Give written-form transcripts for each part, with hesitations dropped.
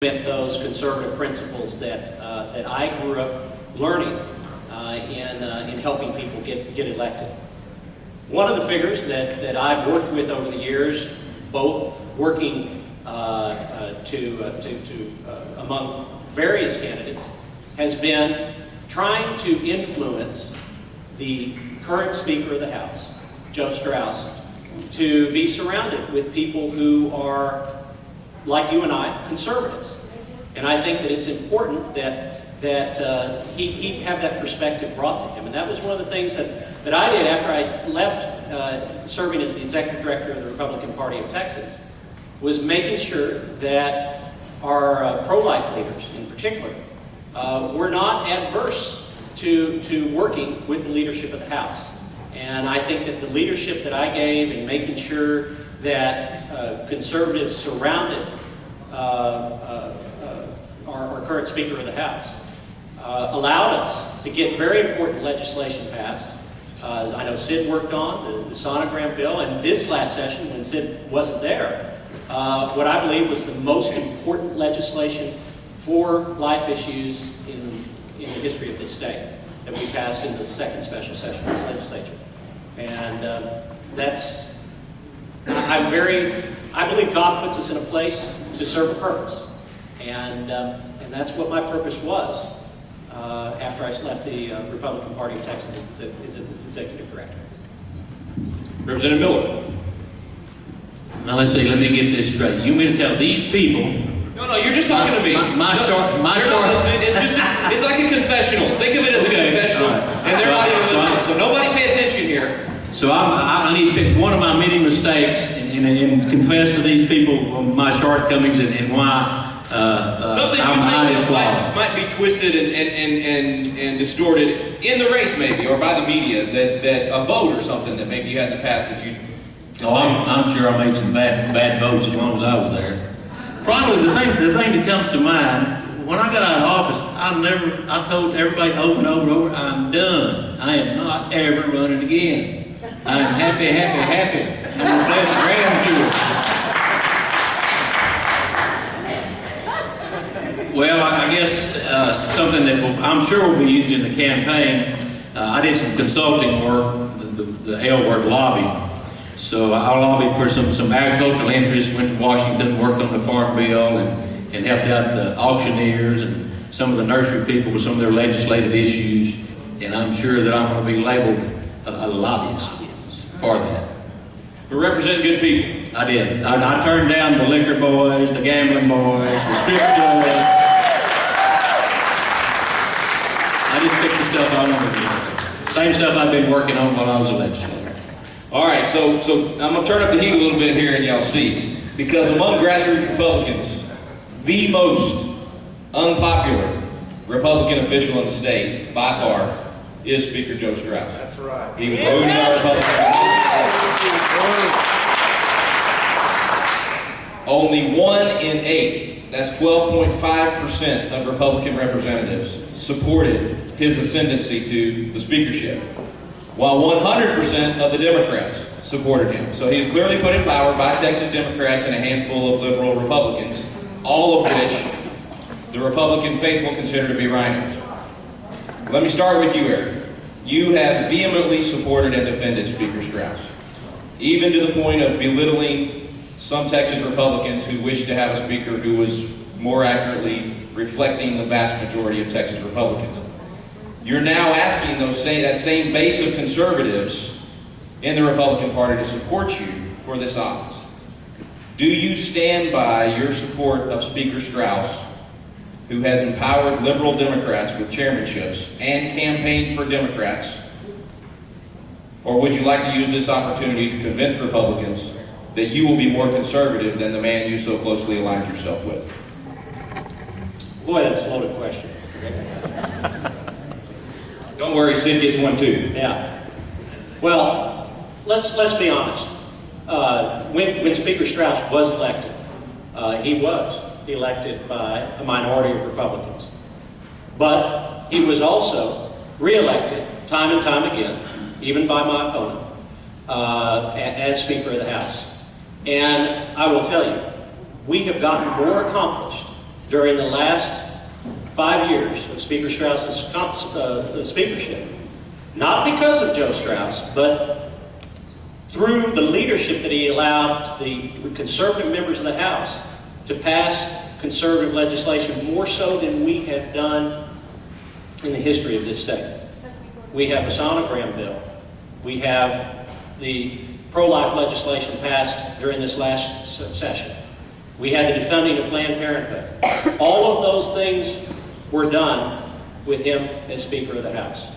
those conservative principles that that I grew up learning in helping people get elected. One of the figures that I've worked with over the years, both working among various candidates, has been trying to influence the current Speaker of the House, Joe Straus, to be surrounded with people who are, like you and I, conservatives. And I think that it's important that he have that perspective brought to him. And that was one of the things that I did after I left serving as the executive director of the Republican Party of Texas, was making sure that our pro-life leaders in particular were not adverse to working with the leadership of the House. And I think that the leadership that I gave in making sure that conservatives surrounded our current Speaker of the House allowed us to get very important legislation passed. I know Sid worked on the sonogram bill, and this last session, when Sid wasn't there, what I believe was the most important legislation for life issues in the history of this state that we passed in the second special session of this legislature. And I believe God puts us in a place to serve a purpose. And that's what my purpose was after I left the Republican Party of Texas as its executive director. Representative Miller. Now let's see, let me get this straight. You mean to tell these people... No, you're just talking to me. It's like a confessional. Think of it as a confessional. Right. And they're not even listening. So nobody pay attention here. So I need to pick one of my many mistakes and confess to these people my shortcomings and why something you think that might be twisted and distorted in the race maybe, or by the media, that a vote or something that maybe you had in the past that you... Oh, I'm sure I made some bad votes as long as I was there. Probably the thing that comes to mind, when I got out of office, I told everybody over and over, I'm done. I am not ever running again. I am happy. I'm going to bless grandkids. Well, I guess something that I'm sure will be used in the campaign, I did some consulting work, the L word, lobby. So I lobbied for some agricultural interests, went to Washington, worked on the Farm Bill, and helped out the auctioneers and some of the nursery people with some of their legislative issues. And I'm sure that I'm going to be labeled a lobbyist for that. For representing good people. I did. I turned down the liquor boys, the gambling boys, the strip clubs. I just picked the stuff I wanted to do. Same stuff I've been working on while I was a legislator. All right, so I'm going to turn up the heat a little bit here in y'all's seats, because among grassroots Republicans, the most unpopular Republican official in the state, by far, is Speaker Joe Straus. That's right. He was ruining our Republican. Only 1 in 8, that's 12.5% of Republican representatives, supported his ascendancy to the speakership, while 100% of the Democrats supported him. So he's clearly put in power by Texas Democrats and a handful of liberal Republicans, all of which the Republican faithful consider to be rhinos. Let me start with you, Eric. You have vehemently supported and defended Speaker Straus, even to the point of belittling some Texas Republicans who wish to have a speaker who was more accurately reflecting the vast majority of Texas Republicans. You're now asking that same base of conservatives in the Republican Party to support you for this office. Do you stand by your support of Speaker Straus, who has empowered liberal Democrats with chairmanships and campaigned for Democrats? Or would you like to use this opportunity to convince Republicans that you will be more conservative than the man you so closely aligned yourself with? Boy, that's a loaded question. Don't worry, Sid gets one too. Yeah. Well, let's be honest. When Speaker Straus was elected, he was elected by a minority of Republicans. But he was also re-elected time and time again, even by my opponent, as Speaker of the House. And I will tell you, we have gotten more accomplished during the last 5 years of Speaker Strauss's speakership, not because of Joe Strauss, but through the leadership that he allowed the conservative members of the House to pass conservative legislation more so than we have done in the history of this state. We have a sonogram bill. We have the pro-life legislation passed during this last session. We had the defunding of Planned Parenthood. All of those things were done with him as Speaker of the House.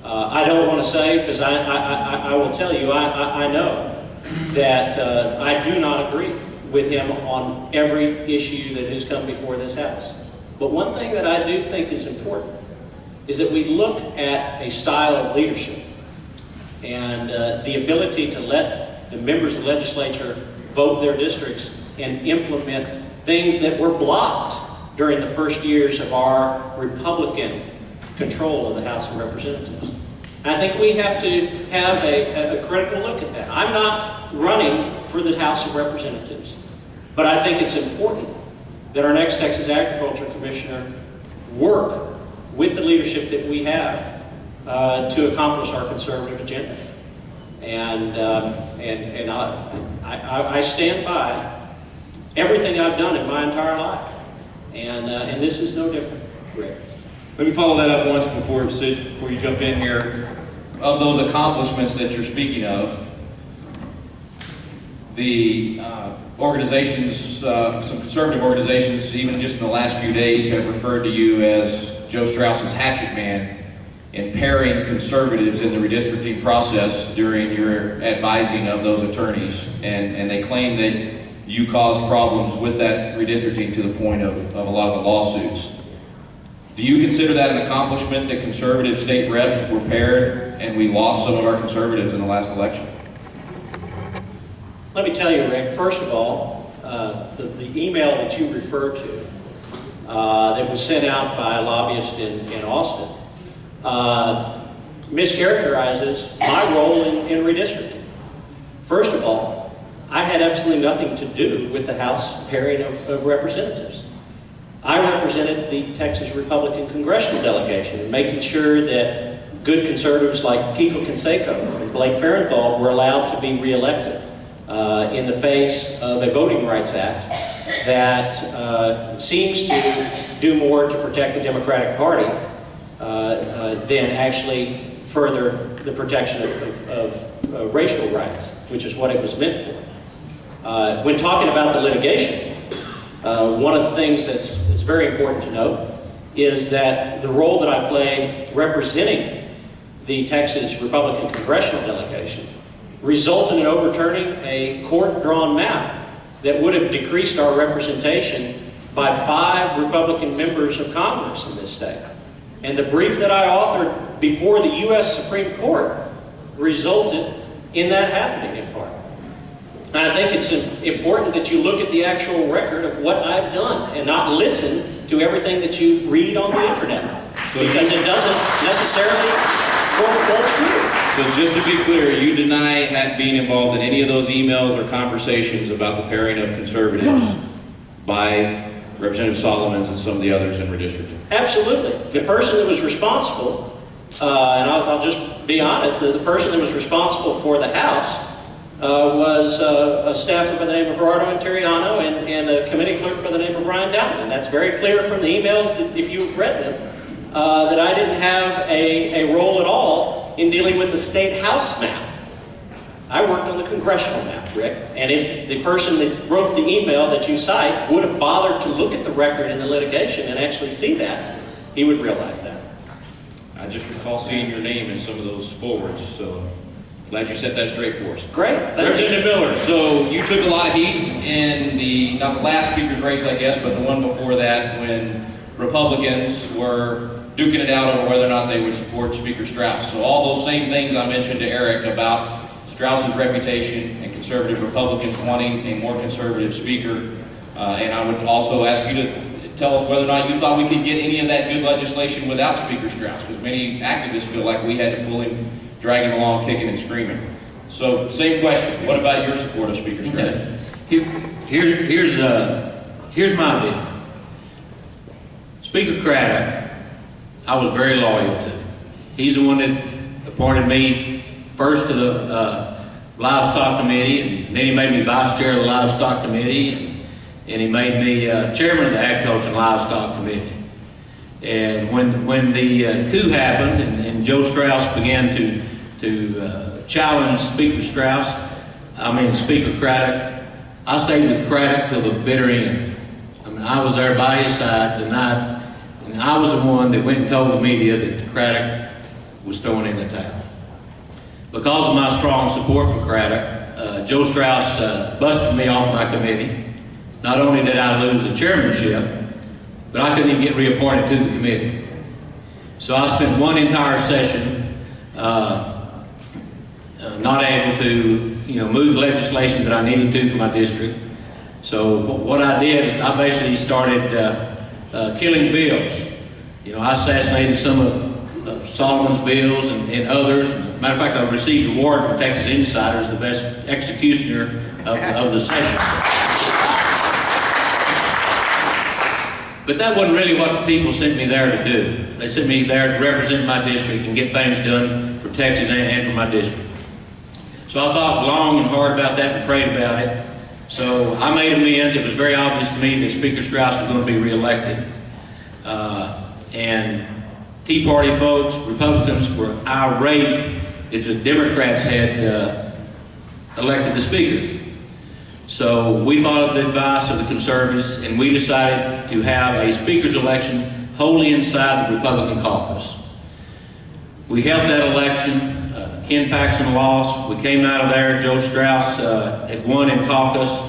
I don't want to say, because I will tell you, I know that I do not agree with him on every issue that has come before this House. But one thing that I do think is important is that we look at a style of leadership and the ability to let the members of the legislature vote their districts and implement things that were blocked during the first years of our Republican control of the House of Representatives. I think we have to have a critical look at that. I'm not running for the House of Representatives, but I think it's important that our next Texas Agriculture Commissioner work with the leadership that we have to accomplish our conservative agenda. And I stand by everything I've done in my entire life. And this is no different, Rick. Let me follow that up once before you jump in here. Of those accomplishments that you're speaking of, the organizations, some conservative organizations, even just in the last few days, have referred to you as Joe Strauss's hatchet man in pairing conservatives in the redistricting process during your advising of those attorneys. And they claim that you caused problems with that redistricting to the point of a lot of the lawsuits. Do you consider that an accomplishment that conservative state reps were paired and we lost some of our conservatives in the last election? Let me tell you, Rick, first of all, the email that you referred to that was sent out by a lobbyist in Austin mischaracterizes my role in redistricting. First of all, I had absolutely nothing to do with the House pairing of representatives. I represented the Texas Republican congressional delegation in making sure that good conservatives like Kiko Canseco and Blake Farenthold were allowed to be reelected in the face of a Voting Rights Act that seems to do more to protect the Democratic Party than actually further the protection of racial rights, which is what it was meant for. When talking about the litigation, one of the things that's very important to note is that the role that I played representing the Texas Republican congressional delegation resulted in overturning a court-drawn map that would have decreased our representation by 5 Republican members of Congress in this state. And the brief that I authored before the U.S. Supreme Court resulted in that happening in part. And I think it's important that you look at the actual record of what I've done and not listen to everything that you read on the internet, because it doesn't necessarily hold true. So just to be clear, you deny being involved in any of those emails or conversations about the pairing of conservatives by Representative Solomons and some of the others in redistricting? Absolutely. The person that was responsible, and I'll just be honest, the person that was responsible for the House was a staffer by the name of Gerardo Interiano and a committee clerk by the name of Ryan Downton. And that's very clear from the emails, that if you've read them, that I didn't have a role at all in dealing with the state House map. I worked on the congressional map, Rick. And if the person that wrote the email that you cite would have bothered to look at the record in the litigation and actually see that, he would realize that. I just recall seeing your name in some of those forwards, so glad you set that straight for us. Great, thank you. Representative Miller, so you took a lot of heat in not the last speaker's race, I guess, but the one before that, when Republicans were duking it out over whether or not they would support Speaker Strauss. So all those same things I mentioned to Eric about Strauss's reputation and conservative Republicans wanting a more conservative speaker. And I would also ask you to tell us whether or not you thought we could get any of that good legislation without Speaker Strauss, because many activists feel like we had to pull him, drag him along, kicking and screaming. So same question, what about your support of Speaker Strauss? Here's my deal. Speaker Craddock, I was very loyal to. He's the one that appointed me first to the Livestock Committee, and then he made me vice chair of the Livestock Committee, and he made me chairman of the Agriculture and Livestock Committee. And when the coup happened and Joe Strauss began to challenge Speaker Craddock, I stayed with Craddock till the bitter end. I mean, I was there by his side the night, and I was the one that went and told the media that Craddock was throwing in the towel. Because of my strong support for Craddock, Joe Strauss busted me off my committee. Not only did I lose the chairmanship, but I couldn't even get reappointed to the committee. So I spent one entire session not able to, move the legislation that I needed to for my district. So what I did is I basically started killing bills. I assassinated some of Solomon's bills and others. Matter of fact, I received an award from Texas Insider as the best executioner of the session. But that wasn't really what the people sent me there to do. They sent me there to represent my district and get things done for Texas and for my district. So I thought long and hard about that and prayed about it. So I made amends. It was very obvious to me that Speaker Strauss was going to be reelected. And Tea Party folks, Republicans, were irate that the Democrats had elected the Speaker. So we followed the advice of the conservatives, and we decided to have a Speaker's election wholly inside the Republican caucus. We held that election. Ken Paxton lost. We came out of there. Joe Strauss had won in caucus.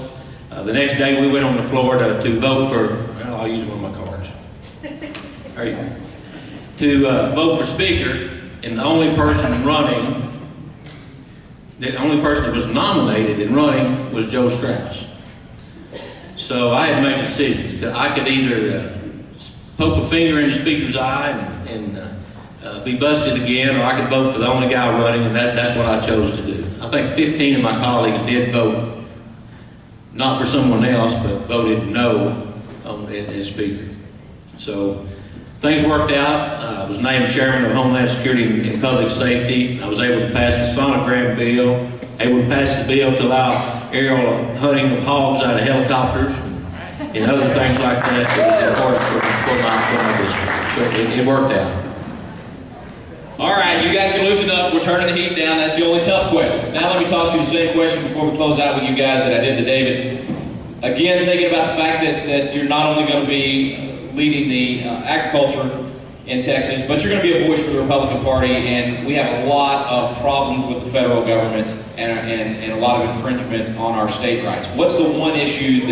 The next day we went on the floor to vote for, well, I'll use one of my cards. There you go. To vote for Speaker, and the only person that was nominated and running was Joe Strauss. So I had to make decisions. I could either poke a finger in the Speaker's eye and be busted again, or I could vote for the only guy running, and that's what I chose to do. I think 15 of my colleagues did vote, not for someone else, but voted no as Speaker. So things worked out. I was named Chairman of Homeland Security and Public Safety. I was able to pass the sonogram bill, able to pass the bill to allow aerial hunting of hogs out of helicopters and other things like that was important for my district. So it worked out. All right, you guys can loosen up. We're turning the heat down. That's the only tough questions. Now let me toss you the same question before we close out with you guys that I did to David. Again, thinking about the fact that you're not only going to be leading the agriculture in Texas, but you're going to be a voice for the Republican Party, and we have a lot of problems with the federal government and a lot of infringement on our state rights. What's the one issue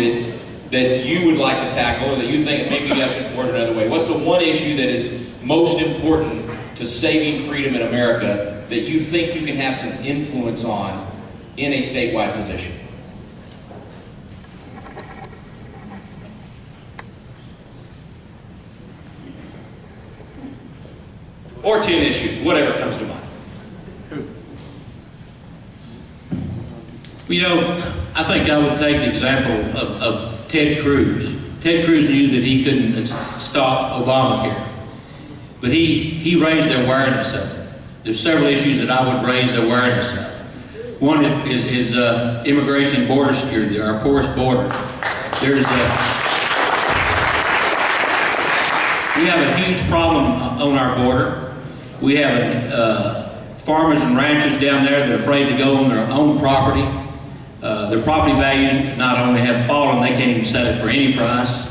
that you would like to tackle, or that you think maybe you guys can word it another way? What's the one issue that is most important to saving freedom in America that you think you can have some influence on in a statewide position? Or 10 issues, whatever comes to mind. I think I would take the example of Ted Cruz. Ted Cruz knew that he couldn't stop Obamacare, but he raised the awareness of it. There's several issues that I would raise the awareness of. One is immigration and border security, our porous borders. We have a huge problem on our border. We have farmers and ranchers down there that are afraid to go on their own property. Their property values not only have fallen, they can't even sell it for any price.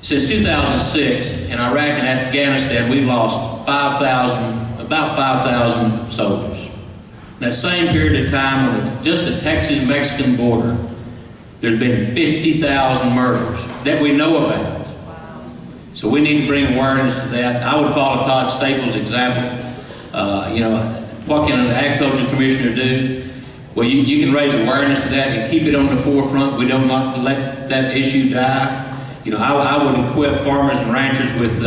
Since 2006, in Iraq and Afghanistan, we've lost about 5,000 soldiers. In that same period of time, on just the Texas-Mexican border, there's been 50,000 murders that we know about. So we need to bring awareness to that. I would follow Todd Staples' example. What can an agriculture commissioner do? Well, you can raise awareness to that and keep it on the forefront. We don't not let that issue die. I would equip farmers and ranchers with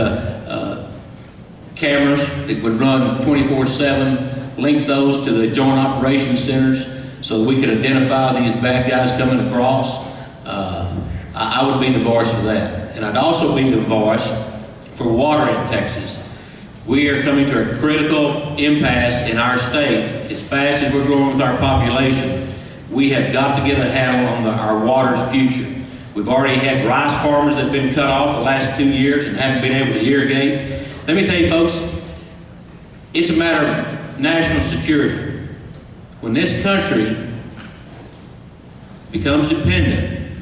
cameras that would run 24/7, link those to the joint operations centers so that we could identify these bad guys coming across. I would be the voice for that. And I'd also be the voice for water in Texas. We are coming to a critical impasse in our state. As fast as we're growing with our population, we have got to get a handle on our water's future. We've already had rice farmers that have been cut off the last 2 years and haven't been able to irrigate. Let me tell you folks, it's a matter of national security. When this country becomes dependent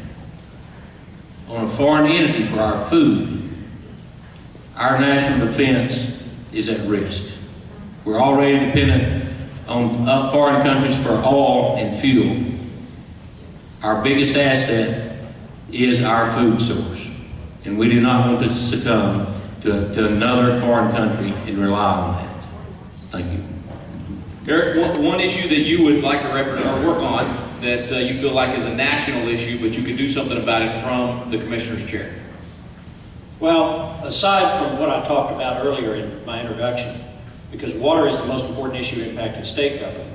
on a foreign entity for our food, our national defense is at risk. We're already dependent on foreign countries for oil and fuel. Our biggest asset is our food source, and we do not want to succumb to another foreign country and rely on that. Thank you. Eric, one issue that you would like to represent or work on that you feel like is a national issue, but you could do something about it from the Commissioner's chair. Well, aside from what I talked about earlier in my introduction, because water is the most important issue impacting state government,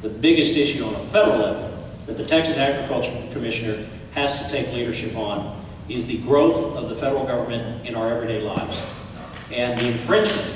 the biggest issue on a federal level that the Texas Agriculture Commissioner has to take leadership on is the growth of the federal government in our everyday lives and the infringement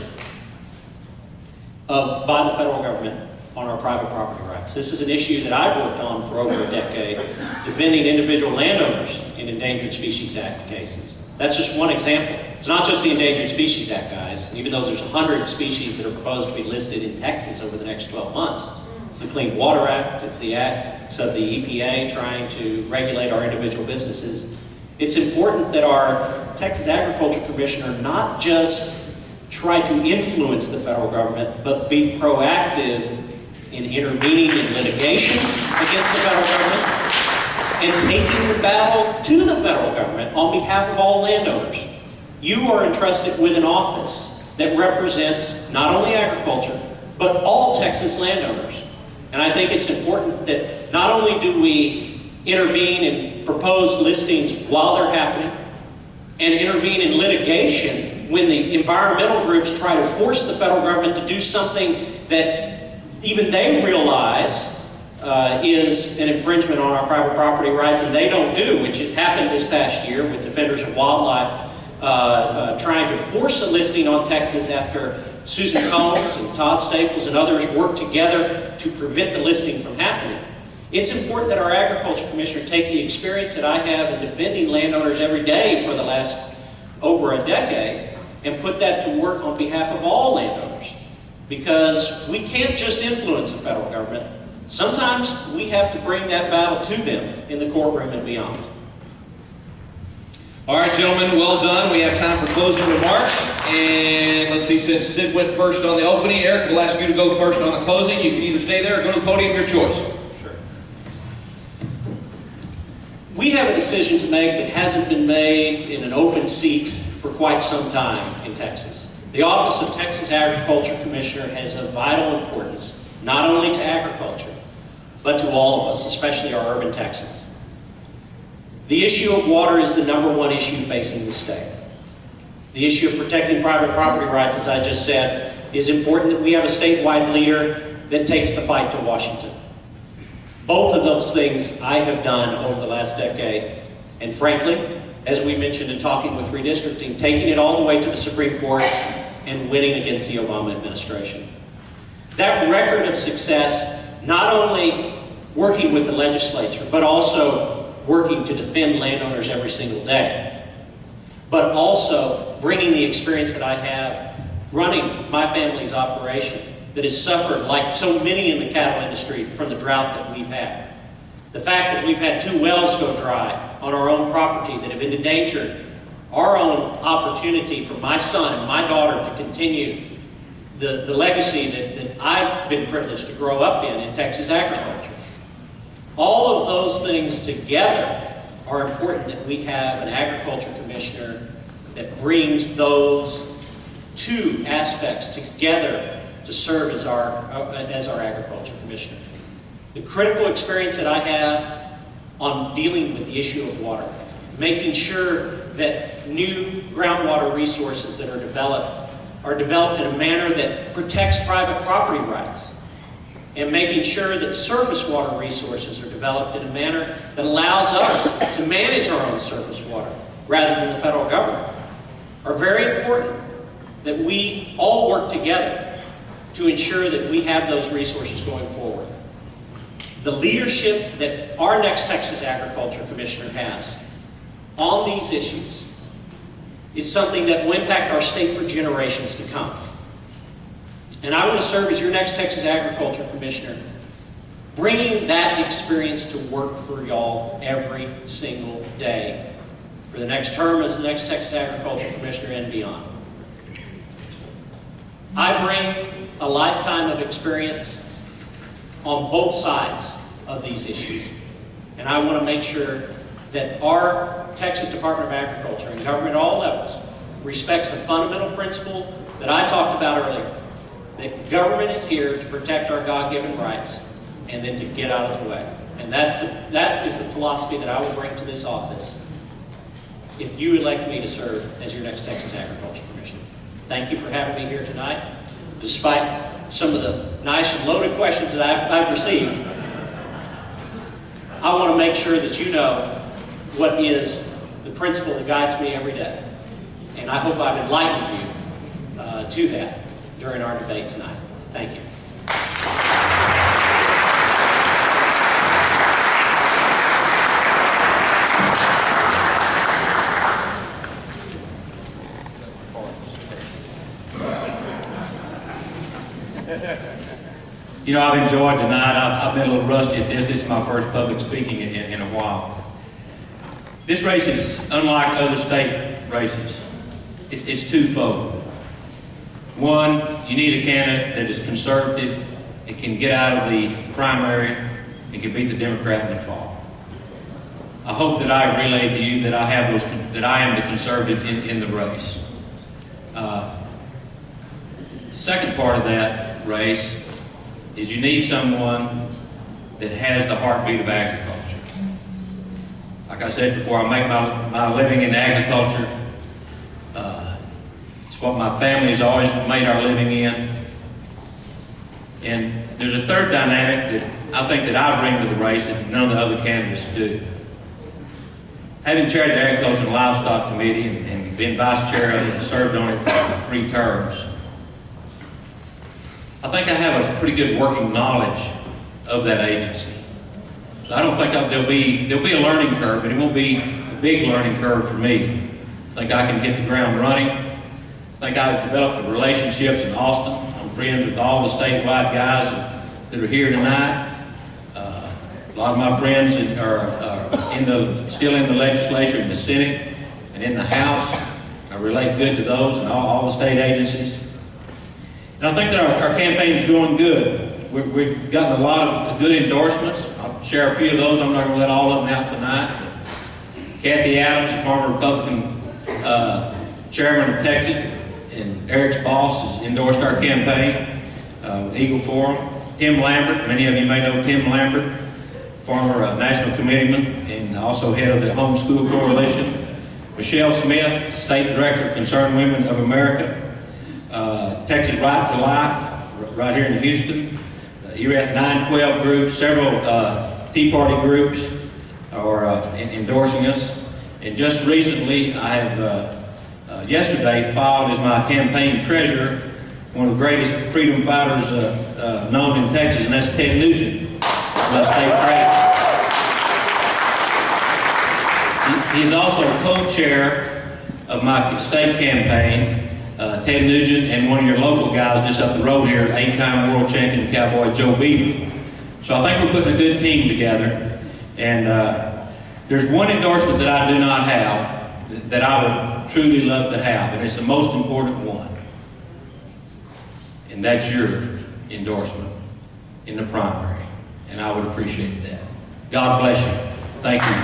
by the federal government on our private property rights. This is an issue that I've worked on for over a decade, defending individual landowners in Endangered Species Act cases. That's just one example. It's not just the Endangered Species Act, guys. Even though there's 100 species that are proposed to be listed in Texas over the next 12 months. It's the Clean Water Act, it's the acts of the EPA trying to regulate our individual businesses. It's important that our Texas Agriculture Commissioner not just try to influence the federal government, but be proactive in intervening in litigation against the federal government and taking the battle to the federal government on behalf of all landowners. You are entrusted with an office that represents not only agriculture, but all Texas landowners. And I think it's important that not only do we intervene and propose listings while they're happening, and intervene in litigation when the environmental groups try to force the federal government to do something that even they realize is an infringement on our private property rights, and they don't do, which it happened this past year with Defenders of Wildlife trying to force a listing on Texas after Susan Combs and Todd Staples and others worked together to prevent the listing from happening. It's important that our Agriculture Commissioner take the experience that I have in defending landowners every day for the last over a decade and put that to work on behalf of all landowners. Because we can't just influence the federal government. Sometimes we have to bring that battle to them in the courtroom and beyond. All right, gentlemen, well done. We have time for closing remarks. And let's see, since Sid went first on the opening, Eric, we'll ask you to go first on the closing. You can either stay there or go to the podium, your choice. Sure. We have a decision to make that hasn't been made in an open seat for quite some time in Texas. The Office of Texas Agriculture Commissioner has a vital importance, not only to agriculture, but to all of us, especially our urban Texans. The issue of water is the #1 issue facing the state. The issue of protecting private property rights, as I just said, is important that we have a statewide leader that takes the fight to Washington. Both of those things I have done over the last decade, and frankly, as we mentioned in talking with redistricting, taking it all the way to the Supreme Court and winning against the Obama administration. That record of success, not only working with the legislature, but also working to defend landowners every single day, but also bringing the experience that I have running my family's operation that has suffered, like so many in the cattle industry, from the drought that we've had. The fact that we've had 2 wells go dry on our own property that have endangered our own opportunity for my son and my daughter to continue the legacy that I've been privileged to grow up in Texas agriculture. All of those things together are important, that we have an agriculture commissioner that brings those 2 aspects together to serve as our agriculture commissioner. The critical experience that I have on dealing with the issue of water, making sure that new groundwater resources that are developed in a manner that protects private property rights. and making sure that surface water resources are developed in a manner that allows us to manage our own surface water rather than the federal government are very important, that we all work together to ensure that we have those resources going forward. The leadership that our next Texas Agriculture Commissioner has on these issues is something that will impact our state for generations to come. And I want to serve as your next Texas Agriculture Commissioner, bringing that experience to work for y'all every single day for the next term as the next Texas Agriculture Commissioner and beyond. I bring a lifetime of experience on both sides of these issues. And I want to make sure that our Texas Department of Agriculture and government at all levels respects the fundamental principle that I talked about earlier, that government is here to protect our God-given rights and then to get out of the way. And that is the philosophy that I will bring to this office if you elect me to serve as your next Texas Agriculture Commissioner. Thank you for having me here tonight. Despite some of the nice and loaded questions that I've received, I want to make sure that you know what is the principle that guides me every day. And I hope I've enlightened you to that during our debate tonight. Thank you. You know, I've enjoyed tonight. I've been a little rusty at this. This is my first public speaking in a while. This race is unlike other state races. It's twofold. One, you need a candidate that is conservative and can get out of the primary and can beat the Democrat in the fall. I hope that I relayed to you that I am the conservative in the race. The second part of that race is you need someone that has the heartbeat of agriculture. Like I said before, I make my living in agriculture. It's what my family has always made our living in. And there's a third dynamic that I think that I bring to the race that none of the other candidates do. Having chaired the Agriculture and Livestock Committee and been vice chair of it and served on it for 3 terms, I think I have a pretty good working knowledge of that agency. So I don't think there'll be a learning curve, but it won't be a big learning curve for me. I think I can hit the ground running. I think I've developed the relationships in Austin. I'm friends with all the statewide guys that are here tonight. A lot of my friends are still in the legislature, in the Senate, and in the House. I relate good to those and all the state agencies. And I think that our campaign is going good. We've gotten a lot of good endorsements. I'll share a few of those. I'm not going to let all of them out tonight. But Kathy Adams, the former Republican chairman of Texas, and Eric's boss has endorsed our campaign with Eagle Forum. Tim Lambert, many of you may know Tim Lambert, former national committeeman and also head of the Homeschool Coalition. Michelle Smith, state director of Concerned Women of America. Texas Right to Life, right here in Houston. ERAF 912 groups, several Tea Party groups are endorsing us. And just recently, I have yesterday filed as my campaign treasurer one of the greatest freedom fighters known in Texas, and that's Ted Nugent, my state treasurer. He is also co-chair of my state campaign. Ted Nugent and one of your local guys just up the road here, 8-time world champion cowboy Joe Beaver. So I think we're putting a good team together. And there's one endorsement that I do not have that I would truly love to have, and it's the most important one. And that's your endorsement in the primary. And I would appreciate that. God bless you. Thank you.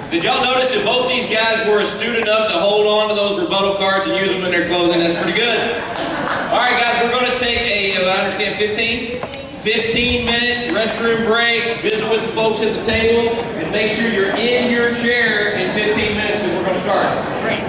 Did y'all notice that both these guys were astute enough to hold on to those rebuttal cards and use them in their closing? That's pretty good. All right, guys, we're going to take a, I understand, 15-minute restroom break, visit with with the folks at the table and make sure you're in your chair in 15 minutes because we're going to start. Great.